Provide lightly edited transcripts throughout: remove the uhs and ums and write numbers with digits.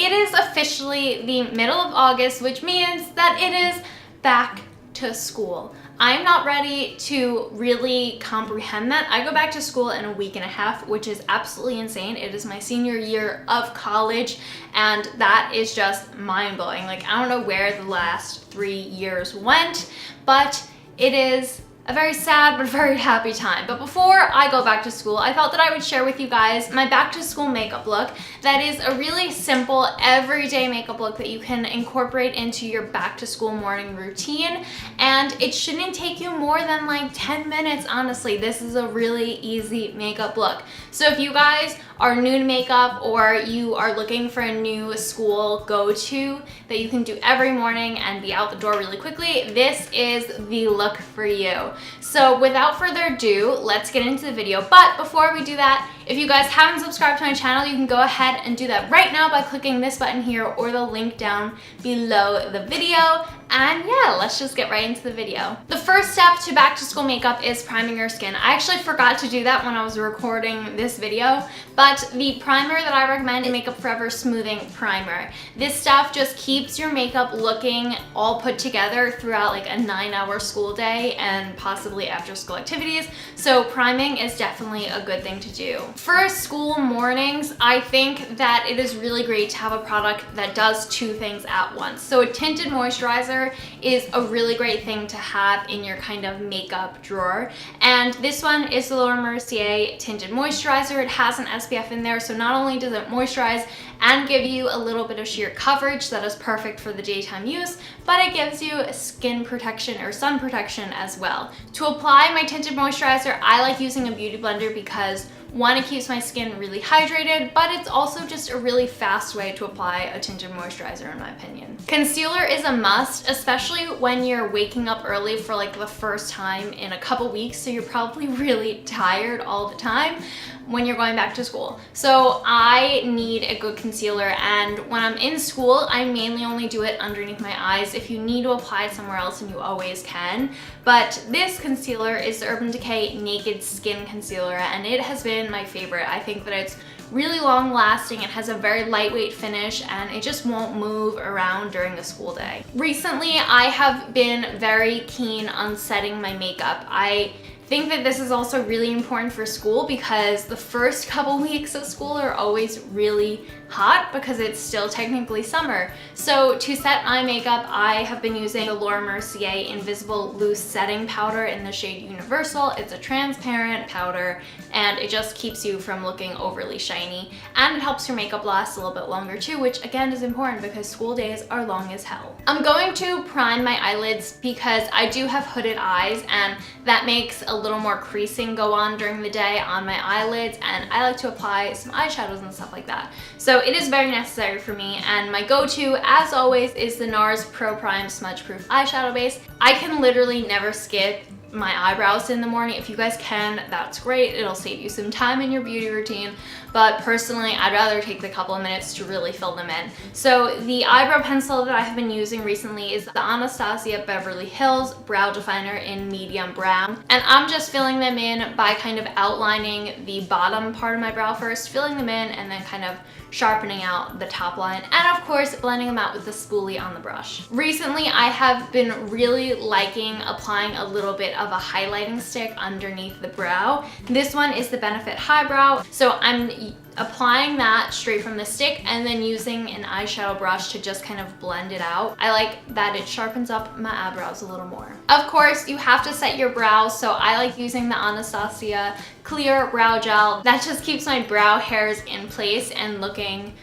it is officially the middle of August, which means that it is back to school. I'm not ready to really comprehend that. I go back to school in a week and a half, which is absolutely insane. It is my senior year of college, and that is just mind-blowing. Like, I don't know where the last 3 years went, but it is a very sad but very happy time. But before I go back to school, I thought that I would share with you guys my back to school makeup look. That is a really simple everyday makeup look that you can incorporate into your back to school morning routine, and it shouldn't take you more than like 10 minutes, honestly. This is a really easy makeup look. So if you guys are new to makeup or you are looking for a new school go-to that you can do every morning and be out the door really quickly, this is the look for you. So without further ado, let's get into the video. But before we do that, if you guys haven't subscribed to my channel, you can go ahead and do that right now by clicking this button here or the link down below the video. And yeah, let's just get right into the video. The first step to back to school makeup is priming your skin. I actually forgot to do that when I was recording this video, but the primer that I recommend is Makeup Forever Smoothing Primer. This stuff just keeps your makeup looking all put together throughout like a 9-hour school day and possibly after school activities. So priming is definitely a good thing to do. For school mornings, I think that it is really great to have a product that does two things at once. So a tinted moisturizer is a really great thing to have in your kind of makeup drawer. And this one is the Mercier Tinted Moisturizer. It has an SPF in there, so not only does it moisturize and give you a little bit of sheer coverage that is perfect for the daytime use, but it gives you skin protection or sun protection as well. To apply my tinted moisturizer, I like using a beauty blender because one, it keeps my skin really hydrated, but it's also just a really fast way to apply a tinted moisturizer in my opinion. Concealer is a must, especially when you're waking up early for like the first time in a couple weeks, so you're probably really tired all the time when you're going back to school. So I need a good concealer, and when I'm in school, I mainly only do it underneath my eyes. If you need to apply it somewhere else, and you always can. But this concealer is the Urban Decay Naked Skin Concealer, and it has been my favorite. I think that it's really long lasting, it has a very lightweight finish, and it just won't move around during the school day. Recently, I have been very keen on setting my makeup. I think that this is also really important for school because the first couple weeks of school are always really hot because it's still technically summer. So to set my makeup, I have been using the Mercier Invisible Loose Setting Powder in the shade Universal. It's a transparent powder and it just keeps you from looking overly shiny, and it helps your makeup last a little bit longer too, which again is important because school days are long as hell. I'm going to prime my eyelids because I do have hooded eyes, and that makes a little more creasing go on during the day on my eyelids, and I like to apply some eyeshadows and stuff like that. So it is very necessary for me, and my go-to, as always, is the Nars Pro Prime Smudge Proof Eyeshadow Base. I can literally never skip my eyebrows in the morning. If you guys can, that's great. It'll save you some time in your beauty routine, but personally, I'd rather take the couple of minutes to really fill them in. So the eyebrow pencil that I have been using recently is the Anastasia Beverly Hills Brow Definer in medium brown, and I'm just filling them in by kind of outlining the bottom part of my brow first, filling them in, and then kind of sharpening out the top line, and of course blending them out with the spoolie on the brush. Recently, I have been really liking applying a little bit of a highlighting stick underneath the brow. This one is the Benefit Highbrow, so I'm applying that straight from the stick and then using an eyeshadow brush to just kind of blend it out. I like that it sharpens up my eyebrows a little more. Of course, you have to set your brows, so I like using the Anastasia Clear Brow Gel. That just keeps my brow hairs in place and looking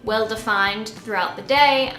well defined throughout the day,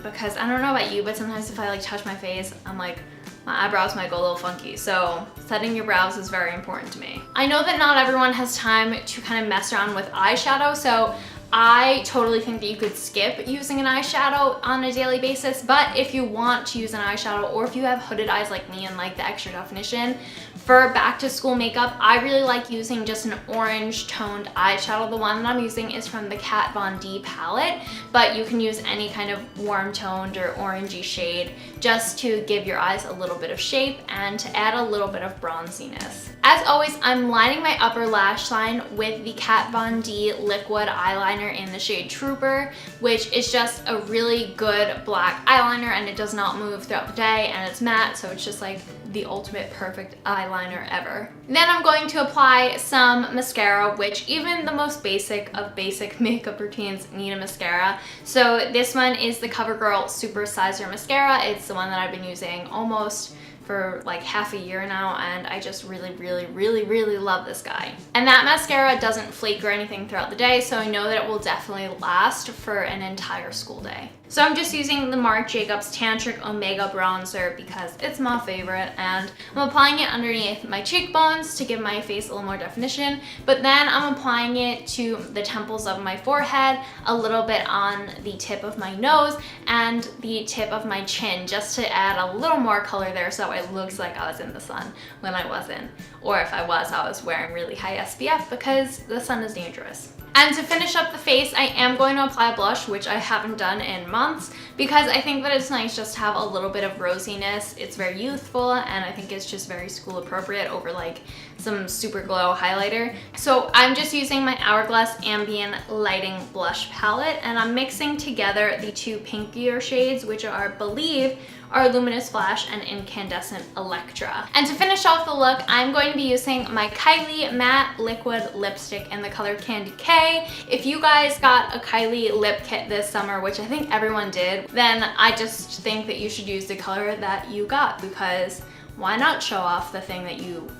because I don't know about you, but sometimes if I like touch my face, I'm like, my eyebrows might go a little funky, so setting your brows is very important to me. I know that not everyone has time to kind of mess around with eyeshadow, so I totally think that you could skip using an eyeshadow on a daily basis, but if you want to use an eyeshadow, or if you have hooded eyes like me and like the extra definition, for back to school makeup, I really like using just an orange toned eyeshadow. The one that I'm using is from the Kat Von D palette, but you can use any kind of warm toned or orangey shade just to give your eyes a little bit of shape and to add a little bit of bronziness. As always, I'm lining my upper lash line with the Kat Von D liquid eyeliner in the shade Trooper, which is just a really good black eyeliner and it does not move throughout the day and it's matte, so it's just like the ultimate perfect eyeliner ever. Then I'm going to apply some mascara, which even the most basic of basic makeup routines need a mascara. So this one is the CoverGirl Super Sizer Mascara. It's the one that I've been using almost for like half a year now, and I just really love this guy. And that mascara doesn't flake or anything throughout the day, so I know that it will definitely last for an entire school day. So I'm just using the Marc Jacobs Tantric Omega Bronzer because it's my favorite, and I'm applying it underneath my cheekbones to give my face a little more definition, but then I'm applying it to the temples of my forehead, a little bit on the tip of my nose, and the tip of my chin, just to add a little more color there so it looks like I was in the sun when I wasn't. Or if I was wearing really high SPF because the sun is dangerous. And to finish up the face, I am going to apply blush, which I haven't done in months, because I think that it's nice just to have a little bit of rosiness. It's very youthful, and I think it's just very school appropriate over like some super glow highlighter. So I'm just using my Hourglass Ambient Lighting Blush Palette, and I'm mixing together the two pinkier shades, which are, I believe, are Luminous Flash and Incandescent Electra. And to finish off the look, I'm going to be using my Kylie Matte Liquid Lipstick in the color Candy K. If you guys got a Kylie lip kit this summer, which I think everyone did, then I just think that you should use the color that you got, because why not show off the thing that you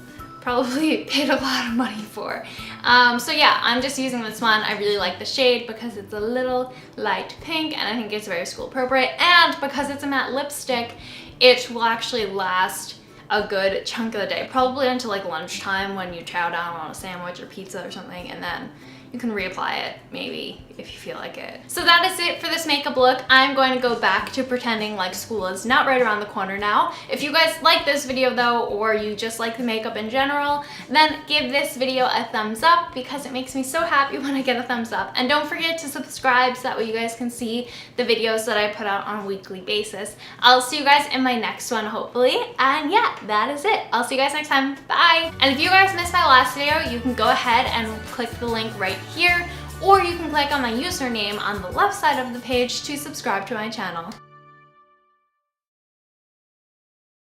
probably paid a lot of money for. So yeah, I'm just using this one. I really like the shade because it's a little light pink and I think it's very school appropriate, and because it's a matte lipstick, it will actually last a good chunk of the day, probably until like lunchtime when you chow down on a sandwich or pizza or something, and then you can reapply it maybe if you feel like it. So that is it for this makeup look. I'm going to go back to pretending like school is not right around the corner now. If you guys like this video though, or you just like the makeup in general, then give this video a thumbs up because it makes me so happy when I get a thumbs up. And don't forget to subscribe so that way you guys can see the videos that I put out on a weekly basis. I'll see you guys in my next one hopefully. And yeah, that is it. I'll see you guys next time. Bye! And if you guys missed my last video, you can go ahead and click the link right here, or you can click on my username on the left side of the page to subscribe to my channel.